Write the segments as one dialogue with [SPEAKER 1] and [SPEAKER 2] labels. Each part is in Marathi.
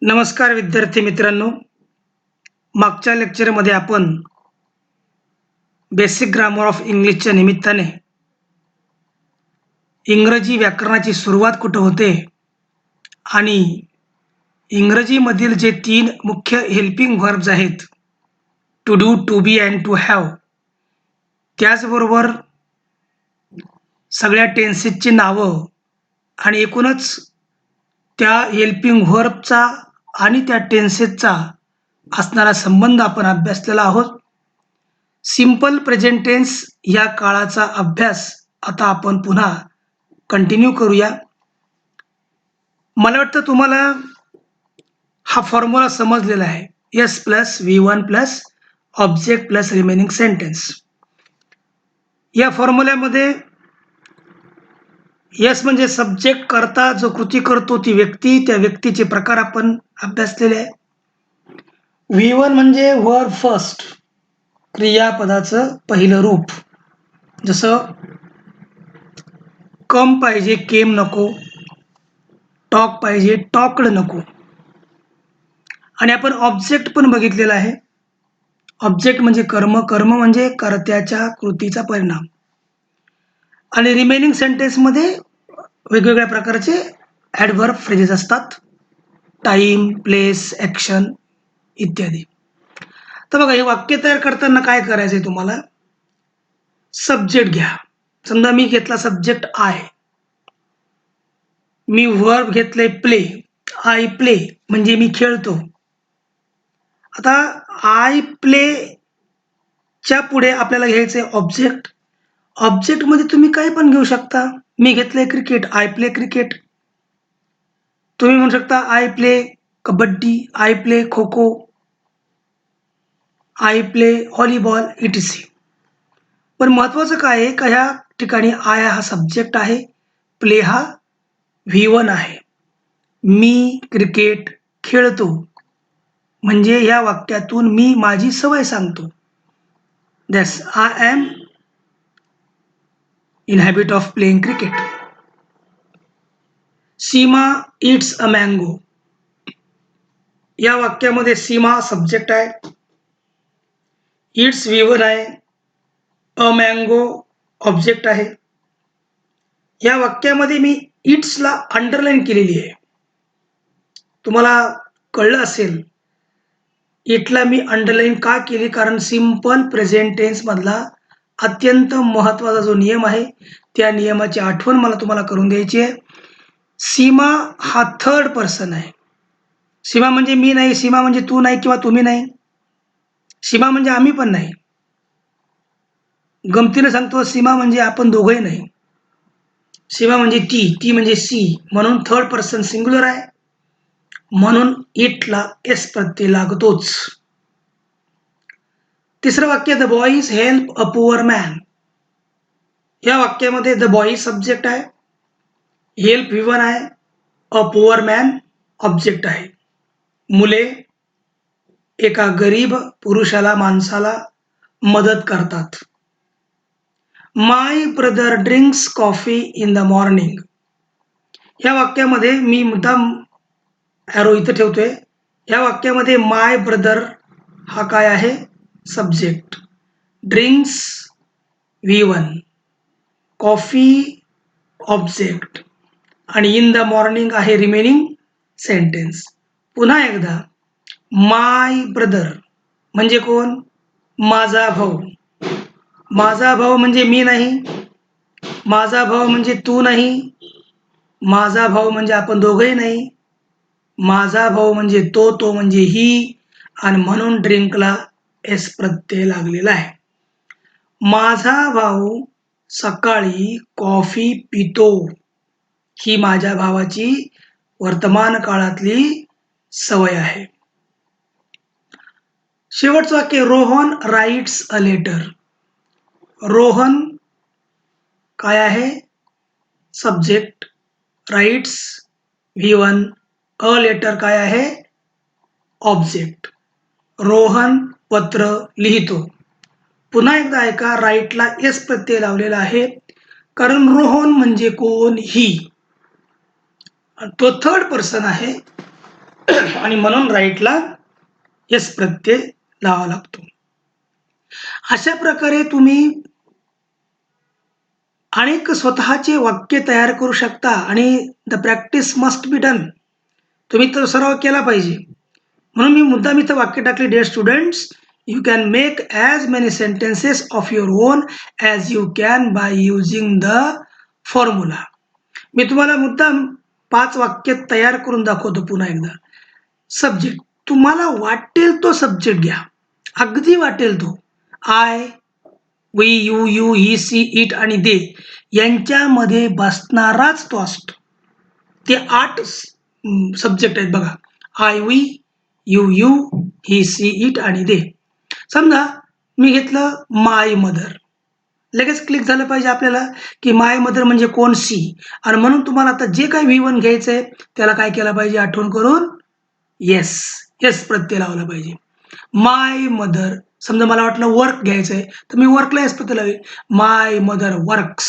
[SPEAKER 1] नमस्कार विद्यार्थी मित्रांनो. मागच्या लेक्चरमध्ये आपण बेसिक ग्रामर ऑफ इंग्लिशच्या निमित्ताने इंग्रजी व्याकरणाची सुरुवात कुठं होते आणि इंग्रजीमधील जे 3 मुख्य हेल्पिंग व्हर्ब्स आहेत, to do, to be and to have, त्याचबरोबर सगळ्या टेन्सेसची नावं आणि एकूणच त्या हेल्पिंग व्हर्बचा आणि त्या टेन्सेसचा असणारा संबंध आपण अभ्यासलेला आहोत. सिंपल प्रेझेंट टेन्स या काळाचा अभ्यास आता आपण पुन्हा कंटिन्यू करूया. मला वाटतं तुम्हाला हा फॉर्म्युला समजलेला आहे. S plus V1 plus object plus remaining sentence. या फॉर्म्युल्यामध्ये एस म्हणजे सब्जेक्ट, करता जो कृती करतो ती व्यक्ती, त्या व्यक्तीचे प्रकार आपण अभ्यासलेले आहे. V1 म्हणजे वर्ब फर्स्ट, क्रियापदाचं पहिलं रूप. जसं कम पाहिजे केम नको, टॉक पाहिजे टॉक्ड नको. आणि आपण ऑब्जेक्ट पण बघितलेला आहे. ऑब्जेक्ट म्हणजे कर्म, कर्म म्हणजे कर्त्याच्या कृतीचा परिणाम. आणि रिमेनिंग सेंटेन्समध्ये वेगवेगळ्या प्रकारचे ॲडव्हर्ब फ्रेजेस असतात. टाईम, प्लेस, ॲक्शन इत्यादी. तर बघा, हे वाक्य तयार करताना काय करायचं आहे तुम्हाला? सब्जेक्ट घ्या. समजा मी घेतला सब्जेक्ट आय, मी वर्ब घेतलंय प्ले, आय प्ले म्हणजे मी खेळतो. आता आय प्ले च्या पुढे आपल्याला घ्यायचंय ऑब्जेक्ट. ऑब्जेक्टमध्ये तुम्ही काही पण घेऊ शकता. मी घेतलंय क्रिकेट, आय प्ले क्रिकेट. तुम्ही म्हणू शकता I play kabaddi, I play kho kho, I play volleyball etc.. पण महत्वाचं काय आहे का ह्या ठिकाणी आय हा सब्जेक्ट आहे, प्ले हा V1 आहे. मी क्रिकेट खेळतो म्हणजे ह्या वाक्यातून मी माझी सवय सांगतो. That's I am in habit of playing cricket. Seema it's a mango. या वाक्यामध्ये सीमा सब्जेक्ट आहे, इट्स V1 आहे, अ मँगो ऑब्जेक्ट आहे. या वाक्यामध्ये मी इट्सला अंडरलाईन केलेली आहे. तुम्हाला कळलं असेल इटला मी अंडरलाईन का केली? कारण सिंपल प्रेझेंट टेन्स मधला अत्यंत महत्त्वाचा जो नियम आहे त्या नियमाची आठवण मला तुम्हाला करून द्यायची आहे. सीमा हा थर्ड पर्सन आहे. सीमा म्हणजे मी नाही, सीमा म्हणजे तू नाही किंवा तुम्ही नाही, सीमा म्हणजे आम्ही पण नाही. गमतीने सांगतो, सीमा म्हणजे आपण दोघंही नाही. सीमा म्हणजे ती, ती म्हणजे सी, म्हणून थर्ड पर्सन सिंग्युलर आहे, म्हणून इटला एस प्रत्यय लागतोच. तिसरं वाक्य, the boys help a poor man. या वाक्यामध्ये द बॉई सब्जेक्ट आहे, हेल्प V1 आहे, अ पुअर मॅन ऑब्जेक्ट आहे. मुले एका गरीब पुरुषाला, माणसाला मदत करतात. My brother drinks coffee in the morning. या वाक्यामध्ये मी मुद्दाम ॲरो इथं ठेवतोय. या वाक्यामध्ये माय ब्रदर हा काय आहे? Subject. Drinks V1, coffee object आणि इन द मॉर्निंग आहे रिमेनिंग सेंटेन्स. पुन्हा एकदा, माय ब्रदर म्हणजे कोण? माझा भाऊ. माझा भाऊ म्हणजे मी नाही, माझा भाऊ म्हणजे तू नाही, माझा भाऊ म्हणजे आपण दोघंही नाही, माझा भाऊ म्हणजे तो, तो म्हणजे ही, आणि म्हणून ड्रिंकला एस प्रत्यय लागलेला आहे. माझा भाऊ सकाळी कॉफी पितो, ही माझ्या भावाची वर्तमान काळातली सवय आहे. शेवटचं वाक्य, Rohan writes a letter. Rohan काय आहे? सब्जेक्ट. राईट्स V1, अ लेटर काय आहे? ऑब्जेक्ट. रोहन पत्र लिहितो. पुन्हा एकदा ऐका, राईटला एस प्रत्यय लावलेला आहे कारण रोहन म्हणजे कोण? ही. तो थर्ड पर्सन आहे, आणि म्हणून राईटला एस प्रत्यय लावावा लागतो. अशा प्रकारे तुम्ही अनेक स्वतःचे वाक्य तयार करू शकता आणि the practice must be done. तुम्ही तो सराव केला पाहिजे. म्हणून मी मुद्दाम इथं वाक्य टाकले, dear students, you can make as many sentences of your own as you can by using the formula. मी तुम्हाला मुद्दाम 5 वाक्य तयार करून दाखवतो पुन्हा एकदा. सब्जेक्ट, तुम्हाला वाटेल तो सब्जेक्ट घ्या, अगदी वाटेल तो. I, we, you, he, she, it आणि दे यांच्यामध्ये बसणाराच तो असतो. ते 8 सब्जेक्ट आहेत बघा. I, we, you, he, she, it आणि दे. समजा मी घेतलं माय मदर, लगेच क्लिक झालं पाहिजे आपल्याला की माय मदर म्हणजे कोण, सी. आणि म्हणून तुम्हाला आता जे काही V1 घ्यायचंय त्याला काय केलं पाहिजे, आठवण करून येस, येस प्रत्यय लावला पाहिजे. माय मदर, समजा मला वाटलं वर्क घ्यायचंय तर मी वर्कला येस प्रत्यय लावेल. माय मदर वर्क्स,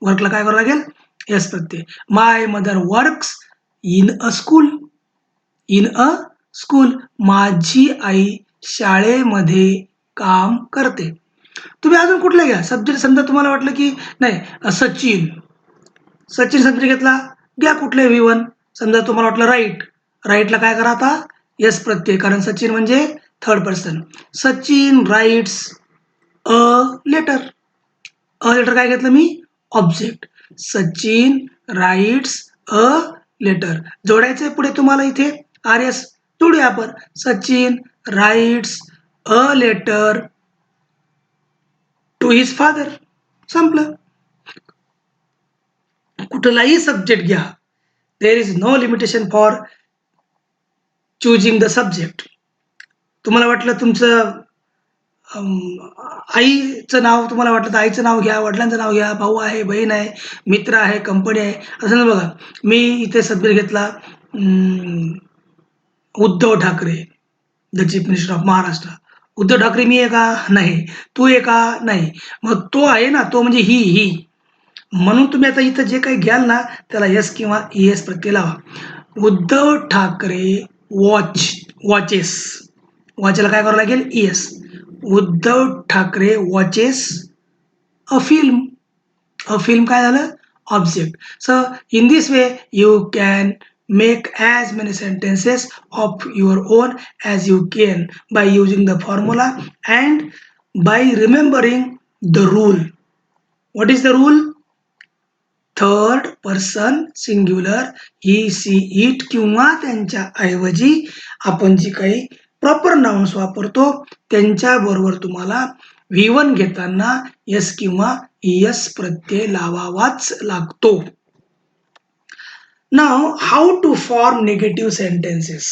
[SPEAKER 1] वर्कला काय करावं लागेल, येस प्रत्यय. My mother works in a school, in a school, माझी आई शाळेमध्ये काम करते. तुम्ही अजून कुठलं घ्या सब्जेक्ट. समजा तुम्हाला वाटलं की नाही सचिन, सचिन सब्जेक्ट घेतला, घ्या कुठले V1. समजा तुम्हाला वाटलं राईट, राईटला काय करा आता, येस प्रत्यय, कारण सचिन म्हणजे third person. Sachin writes a letter, a letter काय घेतलं मी, object. Sachin writes a letter. जोडायचंय पुढे तुम्हाला इथे आर एस, जोडूया आपण. Sachin writes a letter to his father. संपलं. कुठलाही सब्जेक्ट घ्या, there is no limitation for choosing the subject. तुम्हाला वाटलं तुमचं आईचं नाव, तुम्हाला वाटलं तर आईचं नाव घ्या, वडिलांचं नाव घ्या, भाऊ आहे, बहीण आहे, मित्र आहे, कंपनी आहे. असं बघा, मी इथे सब्जेक्ट घेतला Uddhav Thackeray, the chief minister of Maharashtra. Uddhav Thackeray मी आहे का, नाही. तू आहे का, नाही. मग तो आहे ना, तो म्हणजे ही. म्हणून तुम्ही आता इथं जे काही घ्याल ना त्याला एस किंवा ES प्रत्यय लावा. उद्धव ठाकरे वॉचेस, वॉचला काय करावं लागेल, ES. Uddhav Thackeray watches a film, a film काय झालं, object. So in this way you can make as many sentences of your own as you can by using the formula and by remembering the rule. What is the rule? Third person singular, he, she, it किंवा त्यांच्या ऐवजी आपण जी काही प्रॉपर नाउन्स वापरतो त्यांच्या बरोबर तुम्हाला V1 घेताना एस किंवा ES प्रत्यय लावावाच लागतो. Now how to form negative sentences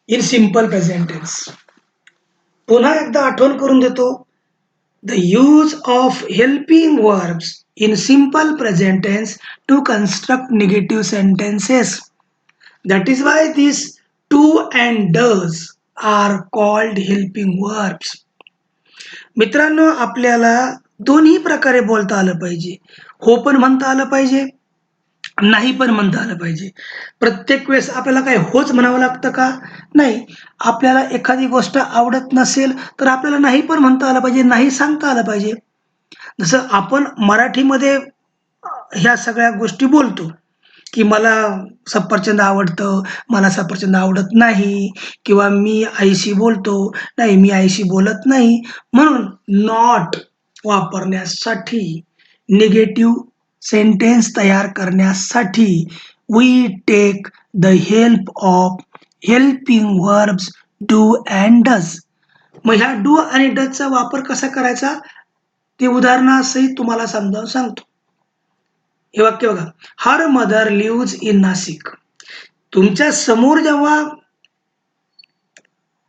[SPEAKER 1] in simple present tense. पुन्हा एकदा आठवण करून देतो. The use of helping verbs in simple present tense to construct negative sentences. That is why these do and does are called helping verbs. मित्रांनो, आपल्याला दोन्ही प्रकारे बोलता आलं पाहिजे. हो पण म्हणता आलं पाहिजे, नाही पण म्हणता आलं पाहिजे. प्रत्येक वेळेस आपल्याला काय होच म्हणावं लागतं का, नाही. आपल्याला एखादी गोष्ट आवडत नसेल तर आपल्याला नाही पण म्हणता आलं पाहिजे, नाही सांगता आलं पाहिजे. जसं आपण मराठीमध्ये ह्या सगळ्या गोष्टी बोलतो की मला सफरचंद आवडतं, मला सफरचंद आवडत नाही, किंवा मी आईशी बोलतो, नाही मी आईशी बोलत नाही. म्हणून नॉट वापरण्यासाठी, निगेटिव्ह सेंटेन्स तयार करण्यासाठी we take the help of helping verbs do and does. मग ह्या डू आणि डजचा वापर कसा करायचा ते उदाहरणासहित तुम्हाला समजावून सांगतो. हे वाक्य बघा, her mother leaves in Nashik. तुमच्या समोर जेव्हा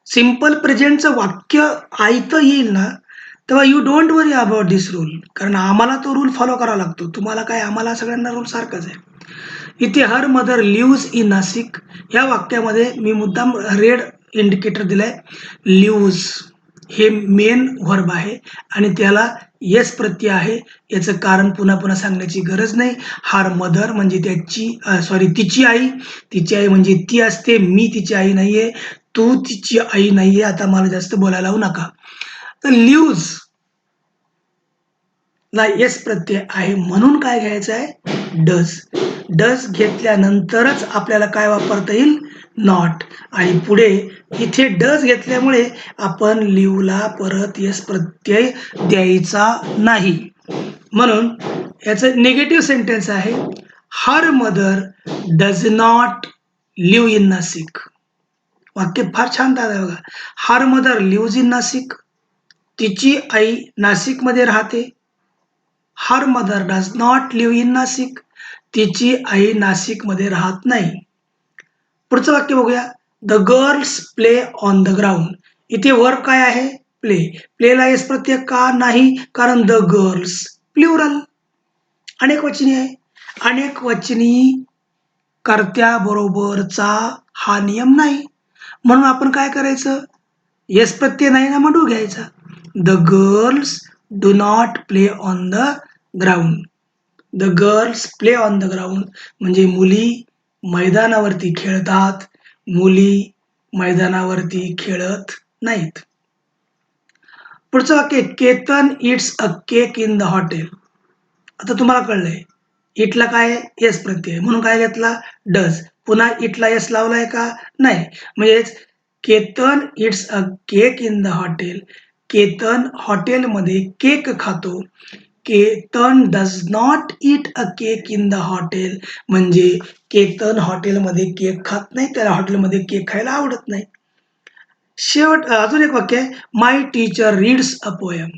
[SPEAKER 1] सिंपल प्रेझेंटचं वाक्य आयतं येईल ना तेव्हा you don't worry about this rule, कारण आम्हाला तो रूल फॉलो करावा लागतो. तुम्हाला काय, आम्हाला सगळ्यांना रूल सारखाच आहे. इथे her mother leaves in Nashik या वाक्यामध्ये मी मुद्दाम रेड इंडिकेटर दिलाय. लिव्हज हे मेन व्हर्ब आहे आणि त्याला येस प्रत्यय आहे. याचं कारण पुन्हा पुन्हा सांगण्याची गरज नाही. हर मदर म्हणजे तिची आई. तिची आई म्हणजे ती असते. मी तिची आई नाहीये. तू तिची आई नाहीये. आता मला जास्त बोलायला लावू नका. तर लिव्ज ला येस प्रत्यय आहे म्हणून काय घ्यायचं आहे? डज. डज घेतल्यानंतरच आपल्याला काय वापरता येईल? नॉट. आणि पुढे इथे डज घेतल्यामुळे आपण लिव्हला परत येस प्रत्यय द्यायचा नाही. म्हणून याचं निगेटिव्ह सेंटेन्स आहे, her mother does not live in Nashik. वाक्य फार छान आहे बघा. Her mother leaves in Nashik. तिची आई नाशिकमध्ये राहते. Her mother does not live in Nashik. तिची आई नाशिकमध्ये राहत नाही. पुढचं वाक्य बघूया. The girls play on the ground. इथे वर्ब काय आहे? प्ले. प्लेला येस प्रत्यय का नाही? कारण द गर्ल्स प्लुरल अनेक वचनी आहे. अनेक वचनी कर्त्याबरोबरचा हा नियम नाही. म्हणून आपण काय करायचं? येस प्रत्यय नाही ना, मग डू घ्यायचा. The girls do not play on the ground. The girls play on the ground म्हणजे मुली मैदानावरती खेळतात. मुली मैदानावरती खेळत नाहीत. पुढचं वाक्य, Ketan it's a cake in the hotel. आता तुम्हाला कळलंय इटला काय येस प्रत्यय म्हणून काय घेतला? डज. पुन्हा इटला येस लावलाय का? नाही. म्हणजेच Ketan it's a cake in the hotel. Ketan हॉटेलमध्ये केक खातो. Ketan does not eat a cake in the hotel म्हणजे केतन हॉटेलमध्ये केक खात नाही. त्याला हॉटेलमध्ये केक खायला आवडत नाही. शेवट अजून एक वाक्य आहे, माय टीचर रीड्स अ पोएम.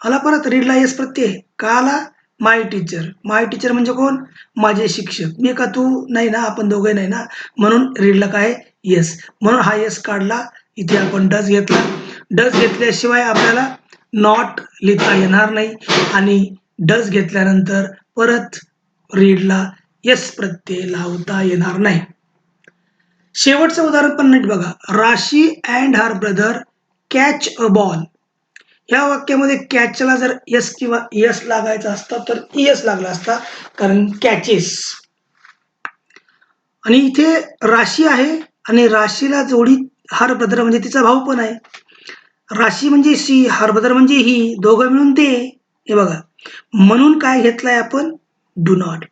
[SPEAKER 1] आला परत रीडला येस प्रत्यय. का आला? माय टीचर. माय टीचर म्हणजे कोण? माझे शिक्षक. मी का तू नाही ना, आपण दोघे नाही ना, म्हणून रीडला काय? येस. म्हणून हा येस काढला. इथे आपण डज घेतला. डज घेतल्याशिवाय आपल्याला नॉट लिहिता येणार नाही आणि डज घेतल्यानंतर परत रीडला येस प्रत्यय लावता येणार नाही. शेवटचं उदाहरण पण नीट बघा. राशी and her brother catch a ball. या वाक्यामध्ये कॅचला जर एस किंवा यस लागायचा असता तर यस लागला असता, कारण कॅचेस. आणि इथे राशी आहे आणि राशीला जोडी हर ब्रदर म्हणजे तिचा भाऊ पण आहे. राशी म्हणजे सी, हर ब्रदर म्हणजे ही, दोघं मिळून ते. हे बघा, म्हणून काय घेतलाय आपण? Do not.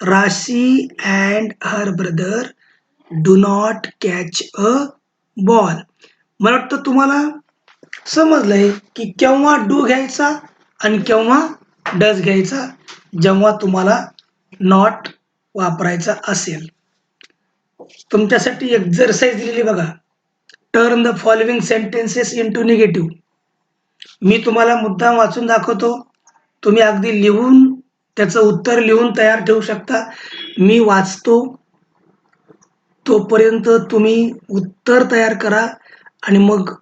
[SPEAKER 1] Rashi and her brother do not catch a ball. मला वाटतं तुम्हाला समजलंय की केव्हा डू घ्यायचा आणि केव्हा डज घ्यायचा जेव्हा तुम्हाला नॉट वापरायचा असेल. तुमच्यासाठी एक्झरसाइज दिलेली बघा. Turn the following sentences into negative. मी तुम्हाला मुद्दाम वाचून दाखवतो. तुम्ही अगदी लिहून त्याचं उत्तर लिहून तयार ठेवू शकता. मी वाचतो तोपर्यंत तुम्ही उत्तर तयार करा आणि मग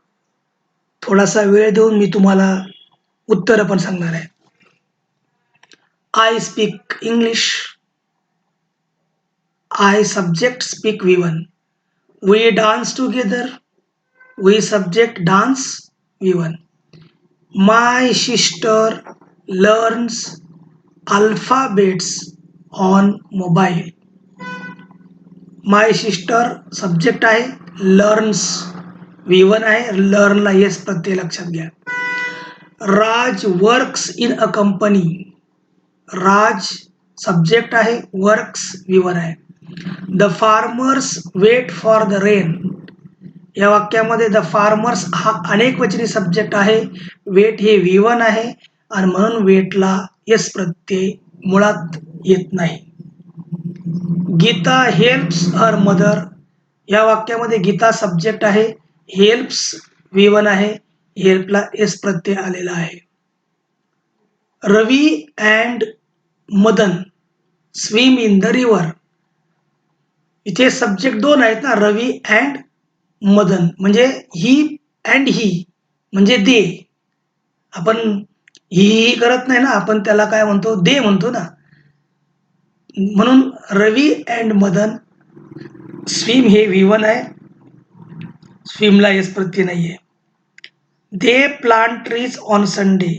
[SPEAKER 1] थोडासा वेळ देऊन मी तुम्हाला उत्तर पण सांगणार आहे. I speak English. I subject speak V1. We dance together. We subject dance V1. My sister learns alphabets on mobile. My sister subject आहे, लर्न्स V1 आहे. लर्नला येस प्रत्यय लक्षात घ्या. Raj works in a company. Raj subject आहे, वर्क्स V1 आहे. The farmers wait for the rain. या वाक्यामध्ये द फार्मर्स हा अनेक वचनी सब्जेक्ट आहे. वेट हे V1 आहे आणि म्हणून वेटला येस प्रत्यय मुळात येत नाही. Geeta helps her mother. या वाक्यामध्ये गीता सब्जेक्ट आहे, हेल्प्स V1 आहे. हेल्पला येस प्रत्यय आलेला आहे. Ravi and Madan swim in the river. इथे सब्जेक्ट दोन आहेत ना, रवी अँड मदन म्हणजे ही अँड ही म्हणजे दे. आपण ही करत नाही ना, आपण त्याला काय म्हणतो? दे म्हणतो ना. म्हणून रवी अँड मदन. स्विम हे V1 आहे. स्विमला येस प्रत्यय नाहीये. दे प्लांट ट्रीज ऑन संडे.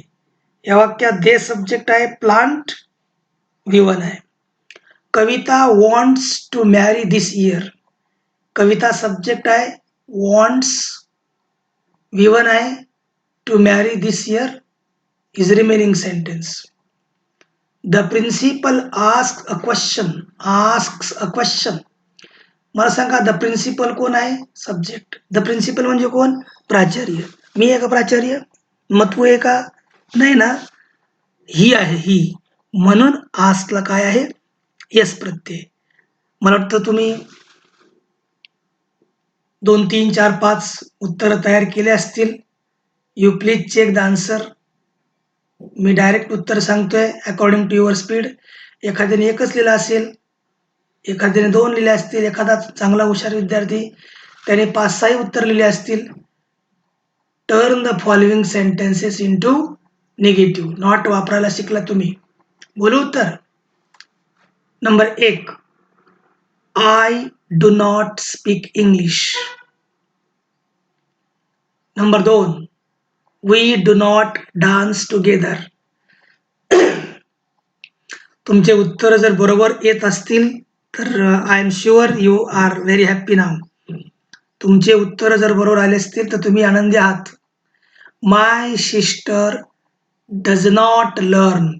[SPEAKER 1] या वाक्यात दे सब्जेक्ट आहे, प्लांट V1 आहे. कविता wants to marry this year. Kavita subject आहे, वॉन्ट्स V1 आहे, to marry this year is remaining sentence. The principal ask a question. Asks a question. मला सांगा द प्रिन्सिपल कोण आहे? सब्जेक्ट. द प्रिन्सिपल म्हणजे कोण? प्राचार्य. मी आहे का प्राचार्य? मग तू आहे का? नाही ना, ही आहे ही. म्हणून आस्कला काय आहे? यस प्रत्यय. मला वाटतं तुम्ही 2, 3, 4, 5 उत्तर तयार केले असतील. You please check the answer. मी डायरेक्ट उत्तर सांगतोय अकॉर्डिंग टू युअर स्पीड. एखाद्याने एकच लिहिलं असेल, एखाद्याने 2 लिहिले असतील, एखादा चांगला हुशार विद्यार्थी त्याने 5-6 उत्तर लिहिले असतील. Turn the following sentences into negative. Not वापरायला शिकला तुम्ही. बोलू उत्तर. Number 1, I do not speak English. Number 2, we do not dance together. तुमचे उत्तर जर बरोबर येत असतील तर I am sure you are very happy now. तुमचे उत्तर जर बरोबर आले असतील तर तुम्ही आनंदी आहात. My sister does not learn.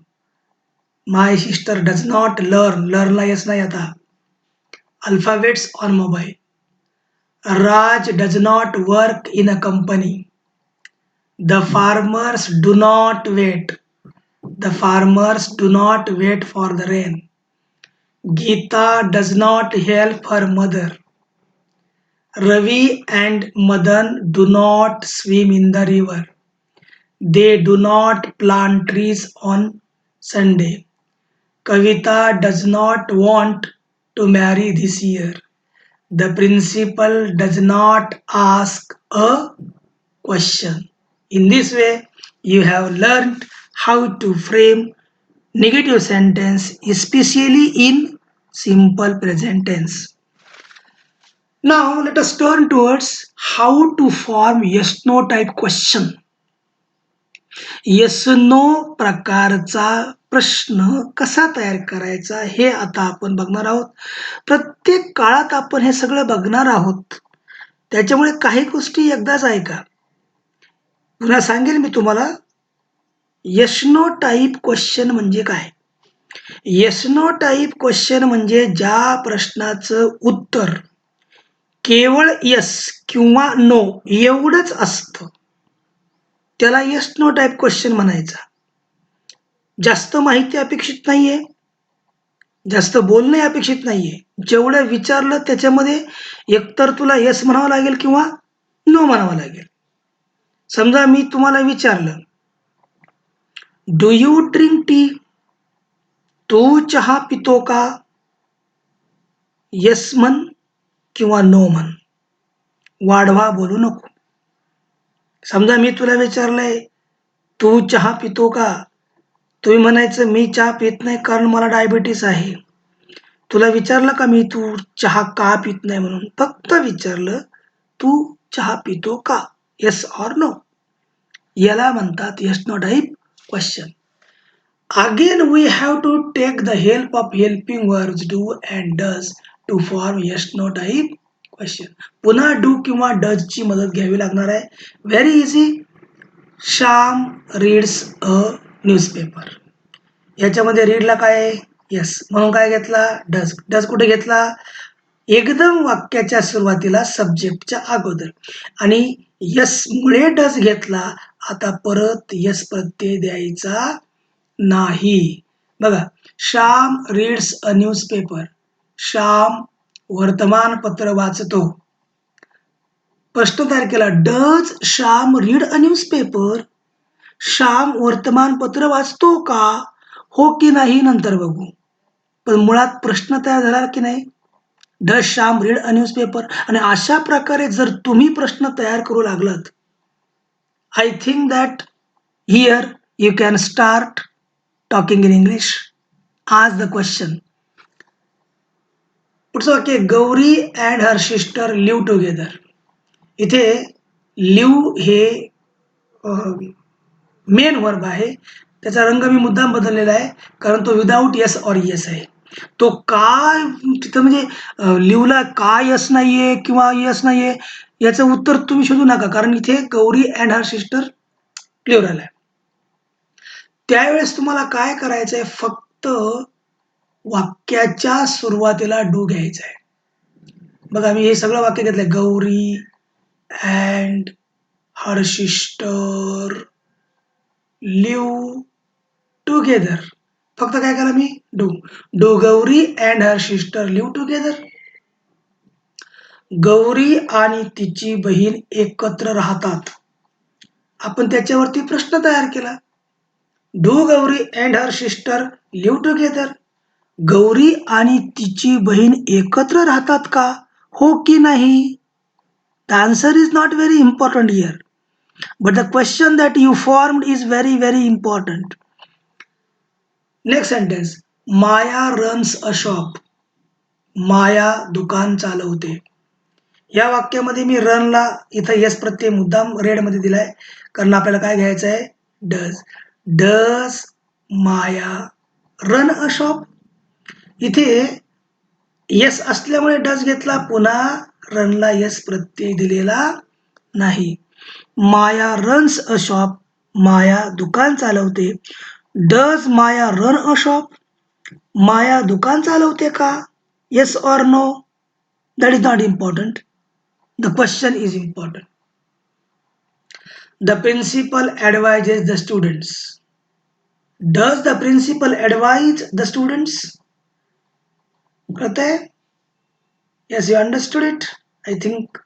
[SPEAKER 1] My sister does not learn. लर्नला येस नाही आता. Alphabets on mobile. Raj does not work in a company. The farmers do not wait. The farmers do not wait for the rain. Geeta does not help her mother. Ravi and Madan do not swim in the river. They do not plant trees on Sunday. Kavita does not want to marry this year. The principal does not ask a question. In this way, you have learned how to frame negative sentence, especially in simple present tense. Now, let us turn towards how to form yes no type question. yes no प्रकारचा प्रश्न कसा तयार करायचा हे आता आपण बघणार आहोत. प्रत्येक काळात आपण हे सगळं बघणार आहोत. त्याच्यामुळे काही गोष्टी एकदाच ऐका. पुन्हा सांगेल मी तुम्हाला. येस नो टाईप क्वेश्चन म्हणजे काय? येस नो टाईप क्वेश्चन म्हणजे ज्या प्रश्नाचं उत्तर केवळ येस किंवा नो एवढंच असतं त्याला येस नो टाईप क्वेश्चन म्हणायचा. जास्त माहिती अपेक्षित नाहीये, जास्त बोलणे अपेक्षित नाहीये. जेवढं विचारलं त्याच्यामध्ये एकतर तुला येस म्हणावं लागेल किंवा नो म्हणावं लागेल. समजा मी तुम्हाला विचारलं, डू यू ड्रिंक टी? तू चहा पितो का? येस म्हण किंवा नो म्हण. वाढवा बोलू नको. समजा मी तुला विचारलंय, तू चहा पितो का? तुम्ही म्हणायचं मी चहा पित नाही कारण मला डायबिटीस आहे. तुला विचारलं का मी तू चहा का पित नाही म्हणून? फक्त विचारलं, तू चहा पितो का? Yes or no. याला म्हणतात yes no type question. Again, we have to take the help of helping verbs do and does to form yes no type question. पुन्हा do किंवा does ची मदत घ्यावी लागणार आहे. Very easy. Shyam reads a newspaper. याच्यामध्ये रीडला काय आहे? येस. म्हणून काय घेतला? डज. डज कुठे घेतला? एकदम वाक्याच्या सुरुवातीला सब्जेक्टच्या अगोदर. आणि यस मुळे डज घेतला. आता परत यस प्रत्यय द्यायचा नाही. बघा, श्याम रीड्स अ न्यूजपेपर. श्याम वर्तमानपत्र वाचतो. प्रश्न तयार केला, does Shyam read a newspaper? Shyam वर्तमानपत्र वाचतो का? हो की नाही नंतर बघू. पण मुळात प्रश्न तयार झाला की नाही? Does Shyam read a newspaper? आणि अशा प्रकारे जर तुम्ही प्रश्न तयार करू लागलात, I think that here you can start talking in English. Ask the question. पुढचं वाक्य, Gauri and her sister live together. इथे live हे मेन वर्ब आहे. त्याचा रंग मी मुद्दाम बदललेला आहे कारण तो विदाऊट येस ऑर येस आहे. तो का तिथं म्हणजे लिवला का यस नाहीये किंवा यस नाहीये याचं उत्तर तुम्ही शोधू नका कारण इथे Gauri and her sister plural आहे. त्यावेळेस तुम्हाला काय करायचंय फक्त वाक्याच्या सुरुवातीला डू घ्यायचा आहे. बघा मी हे सगळं वाक्य घेतलंय Gauri and her sister live together. फक्त काय केलं मी do Gauri and her sister live together. Gauri आणि तिची बहीण एकत्र राहतात. आपण त्याच्यावरती प्रश्न तयार केला. Do Gauri and her sister live together. Gauri आणि तिची बहीण एकत्र राहतात का? हो की नाही? The answer is not very important here. But the question that you formed is very, very important. Next sentence. Maya runs a shop. माया दुकान चालवते. या वाक्यामध्ये मी रनला इथं यस प्रत्यय मुद्दाम रेडमध्ये दिलाय कारण आपल्याला काय घ्यायचं आहे does. Does Maya run a shop. इथे यस असल्यामुळे डज घेतला पुन्हा रनला यस प्रत्यय दिलेला नाही. माया रन्स अ शॉप. माया दुकान चालवते. Does Maya run a shop. Maya दुकान चालवते का? Yes or no? That is not important. The question is important. The principal advises the students. Does the principal advise the students? कळतंय? Yes, you understood it. I think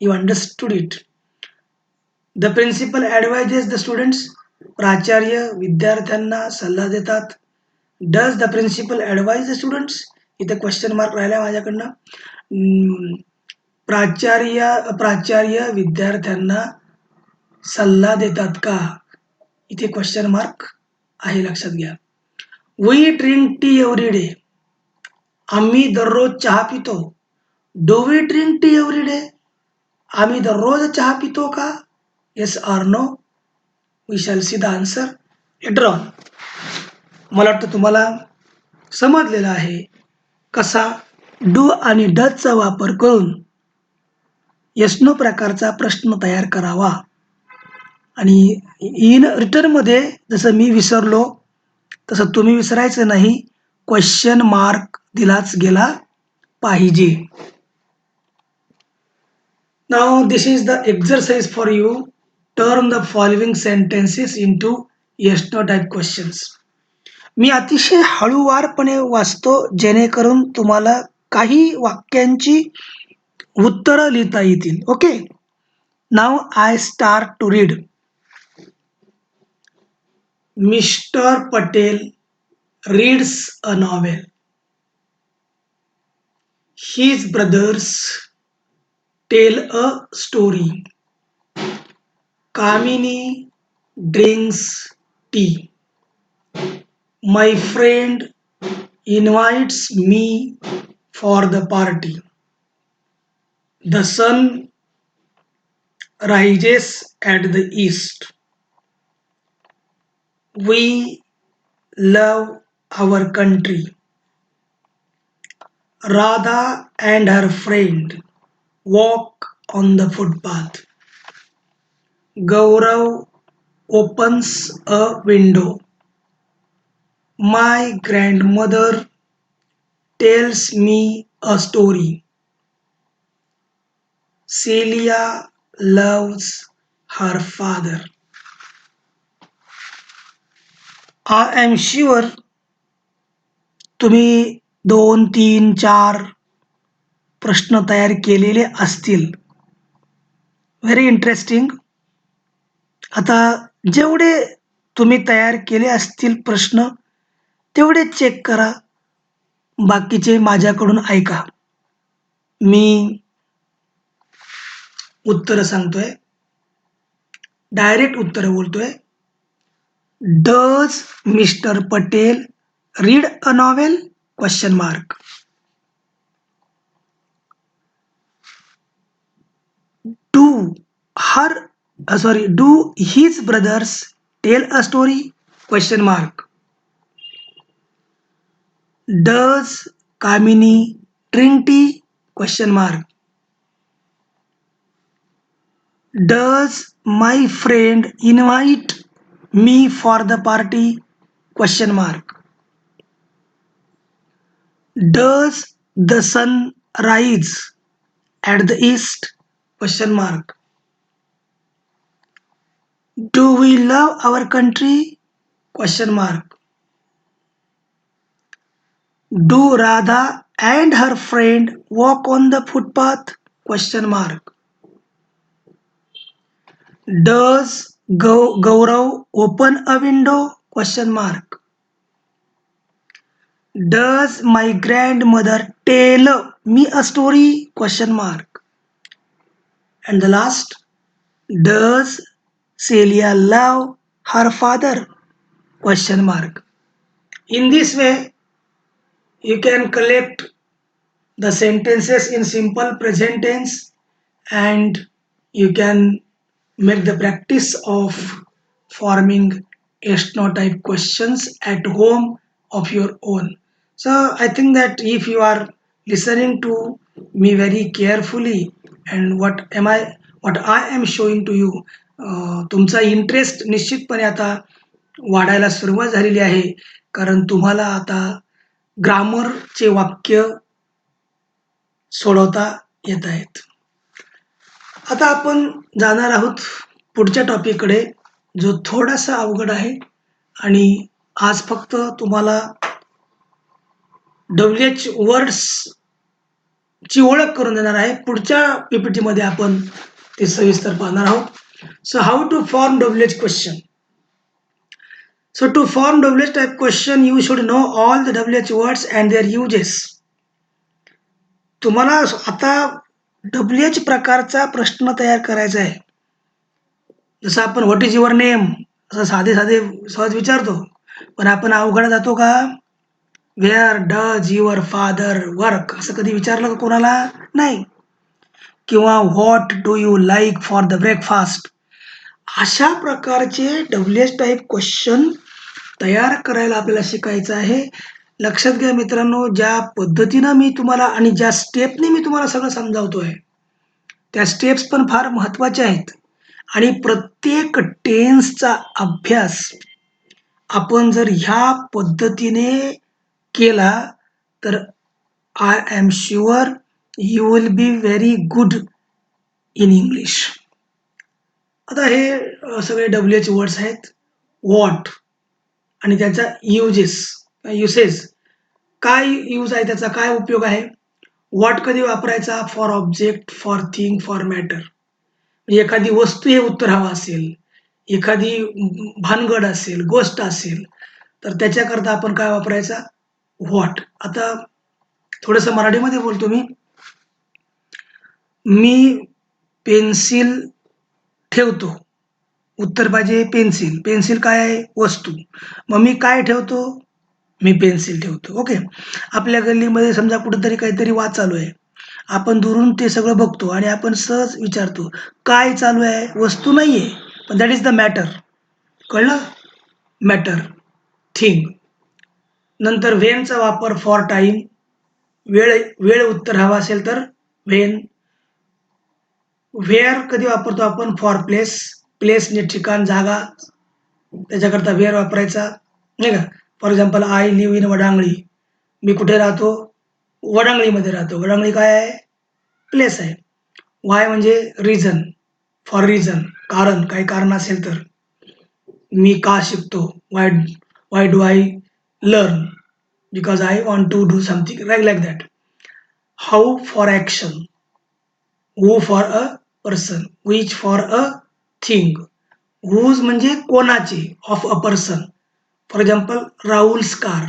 [SPEAKER 1] you understood it. The principal advises the students. प्राचार्य विद्यार्थ्यांना सल्ला देतात. Does the principal advise the students? इथे क्वेश्चन मार्क राहिला माझ्याकडनं. प्राचार्य विद्यार्थ्यांना सल्ला देतात का? इथे क्वेश्चन मार्क आहे, लक्षात घ्या. We drink tea every day. आम्ही दररोज चहा पितो. Do we drink tea every day? आम्ही दररोज चहा पितो का? Yes or no? We shall see the answer later on. मला वाटतं तुम्हाला समजलेलं आहे कसा डू आणि डजचा वापर करून येस नो प्रकारचा प्रश्न तयार करावा. आणि इन रिटर्नमध्ये जसं मी विसरलो तसं तुम्ही विसरायचं नाही. क्वेश्चन मार्क दिलाच गेला पाहिजे. Now this is the exercise for you. Turn the following sentences into yes no type questions. मी अतिशय हळूवारपणे वाचतो जेणेकरून तुम्हाला काही वाक्यांची उत्तरं लिहिता येतील. ओके. नाव I start to read. Mister Patel reads a novel. His brothers tell a story. Kamini drinks tea. My friend invites me for the party. The sun rises at the east. We love our country. Radha and her friend walk on the footpath. Gaurav opens a window. My grandmother tells me a story. Celia loves her father. I am sure तुम्ही 2, 3, 4 प्रश्न तयार केलेले असतील. Very interesting. आता जेवढे तुम्ही तयार केले असतील प्रश्न तेवढे चेक करा. बाकीचे माझ्याकडून ऐका. मी उत्तर सांगतोय. डायरेक्ट उत्तर बोलतोय. Does mister Patel read a novel? Question mark. Do his brothers tell a story? Question mark. Does Kamini drink tea? Question mark. Does my friend invite me for the party? Question mark. Does the sun rise at the east? Question mark. Do we love our country? Question mark. Do Radha and her friend walk on the footpath? Question mark. Does Gaurav open a window? Question mark. Does my grandmother tell me a story? Question mark. And the last, does Celia love her father? Question mark. In this way, you can collect the sentences in simple present tense and you can make the practice of forming type questions at home of your own. So I think that if you are listening to me very carefully and what I am showing to you, तुमचा इंटरेस्ट निश्चितपणे आता वाढायला सुरुवात झालेली आहे कारण तुम्हाला आता ग्रामरचे वाक्य सोडवता येत आहेत. आता आपण जाणार आहोत पुढच्या टॉपिककडे जो थोडासा अवघड आहे आणि आज फक्त तुम्हाला WH वर्ड्स ची ओळख करून देणार आहे. पुढच्या PPT मध्ये आपण ते सविस्तर पाहणार आहोत. So how to form WH question? So to form WH type question you should know all the WH words and their uses. तुम्हाला आता WH प्रकारचा प्रश्न तयार करायचा आहे. जसं आपण व्हॉट इज युअर नेम असं साधे सहज विचारतो पण आपण अवघड जातो का where does your father work असं कधी विचारलं का कोणाला नाही. किंवा what do you like for the breakfast अशा प्रकारचे WH टाईप क्वेश्चन तयार करायला आपल्याला शिकायचं आहे. लक्षात घ्या मित्रांनो, ज्या पद्धतीनं मी तुम्हाला आणि ज्या स्टेपने मी तुम्हाला सगळं समजावतोय त्या स्टेप्स पण फार महत्त्वाच्या आहेत आणि प्रत्येक टेन्सचा अभ्यास आपण जर ह्या पद्धतीने केला तर I am sure you will be very good in English. आता हे सगळे WH वर्ड्स आहेत. व्हॉट आणि त्याचा युसेज काय यूज आहे, त्याचा काय उपयोग आहे. व्हॉट कधी वापरायचा for object, for thing, for matter. एखादी वस्तू हे उत्तर हवं असेल, एखादी भानगड असेल, गोष्ट असेल तर त्याच्याकरता आपण काय वापरायचा व्हॉट. आता थोडंसं मराठीमध्ये बोलतो मी पेन्सिल ठेवतो. उत्तर पाहिजे पेन्सिल. पेन्सिल काय आहे वस्तू. मग मी काय ठेवतो मी पेन्सिल ठेवतो. ओके. आपल्या गल्लीमध्ये समजा कुठेतरी काहीतरी वाद चालू आहे. आपण दुरून ते सगळं बघतो आणि आपण सहज विचारतो काय चालू आहे. वस्तू नाहीये पण दॅट इज द मॅटर. कळलं. Matter thing. नंतर व्हेनचा वापर फॉर टाइम. वेळ उत्तर हवा असेल तर व्हेन. व्हेअर कधी वापरतो आपण फॉर प्लेस. प्लेसने ठिकाण जागा त्याच्याकरता व्हेअर वापरायचा नाही का. For example I live in Wadangali. मी कुठे राहतो वडांगळीमध्ये राहतो. वडांगळी काय आहे प्लेस आहे. वाय म्हणजे रिझन. फॉर रिझन कारण काही कारण असेल तर. मी का शिकतो why do I learn because I want to do something like that. How for action. Who for a person. Which for a thing. Whose म्हणजे कोणाचे of a person. For example Rahul's car.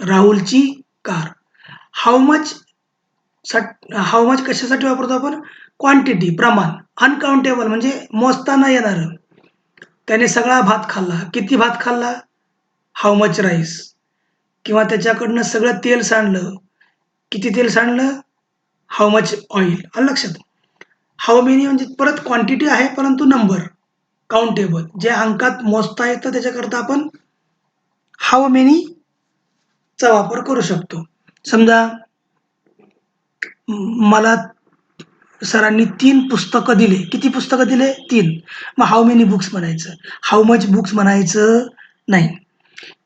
[SPEAKER 1] राहुलची कार. हाऊ मच कशासाठी वापरतो आपण क्वांटिटी प्रमाण. अनकाउंटेबल म्हणजे मोजता न येणारं. त्याने सगळा भात खाल्ला. किती भात खाल्ला हाऊ मच राईस. किंवा त्याच्याकडनं सगळं तेल सांडलं. किती तेल सांडलं हाऊ मच ऑइल. आलं लक्षात. हाऊ मेनी म्हणजे परत क्वांटिटी आहे परंतु नंबर काउंटेबल जे अंकात मोजता येतं त्याच्याकरता आपण हाऊ मेनी चा वापर करू शकतो. समजा मला सरांनी 3 पुस्तकं दिले. किती पुस्तकं दिले? 3. मग हाऊ मेनी बुक्स म्हणायचं. हाऊ मच बुक्स म्हणायचं नाही.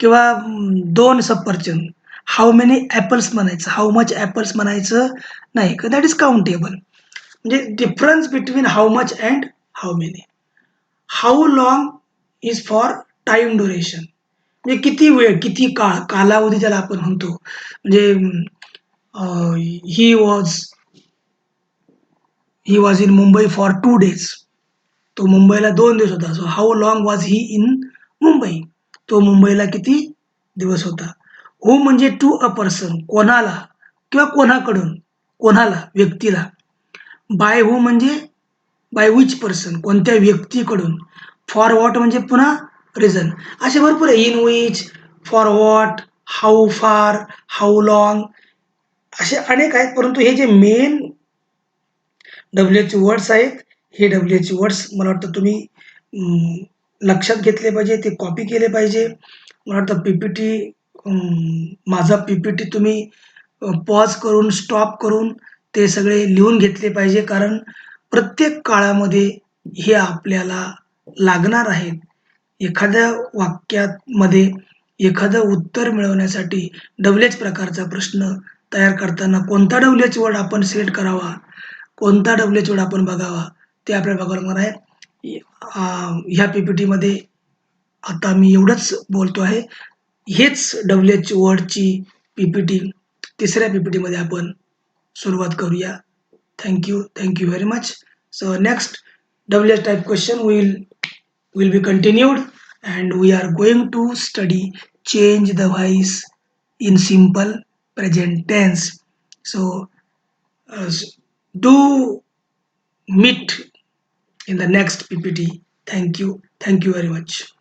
[SPEAKER 1] किंवा 2 सफरचंद. हाऊ मेनी ॲपल्स म्हणायचं. हाऊ मच ॲपल्स म्हणायचं नाही. That is countable. म्हणजे difference between how much and how many. How long is for time duration. म्हणजे किती वेळ, किती काळ, कालावधी ज्याला आपण म्हणतो. म्हणजे he was in Mumbai for 2 days. तो मुंबईला 2 दिवस होता. So how long was he in Mumbai? तो मुंबईला किती दिवस होता? हू म्हणजे टू अ पर्सन, कोणाला किंवा कोणाकडून, कोणाला, व्यक्तीला. बाय हू म्हणजे बाय व्हिच पर्सन, कोणत्या व्यक्तीकडून. फॉर व्हॉट म्हणजे पुन्हा रिझन. असे भरपूर आहे. In which, for what, how फार, हाऊ लाँग, असे अनेक आहेत. परंतु हे जे मेन डब्ल्यूएच वर्ड्स आहेत, हे डब्ल्यूएच वर्ड्स मला वाटतं तुम्ही लक्षात घेतले पाहिजे, ते कॉपी केले पाहिजे. मला वाटतं पी-पी-टी, माझा पी-पी-टी तुम्ही पॉज करून, स्टॉप करून ते सगळे लिहून घेतले पाहिजे. कारण प्रत्येक काळामध्ये हे आपल्याला लागणार आहेत. एखाद्या वाक्यामध्ये एखादं उत्तर मिळवण्यासाठी डब्ल्यूएच प्रकारचा प्रश्न तयार करताना कोणता डब्ल्यूएच वर्ड आपण सिलेक्ट करावा, कोणता डब्ल्यूएच वर्ड आपण बघावा, ते आपल्याला बघावं लागणार आहे. ह्या पी-पी-टीमध्ये आता मी एवढंच बोलतो आहे. हेच डब्ल्यूएच वर्डची पी-पी-टी तिसऱ्या पी-पी-टीमध्ये आपण सुरुवात करूया. Thank you. Thank you very much. So next WH type question will be continued, and we are going to study change the voice in simple present tense. So do meet in the next PPT. Thank you. Thank you very much.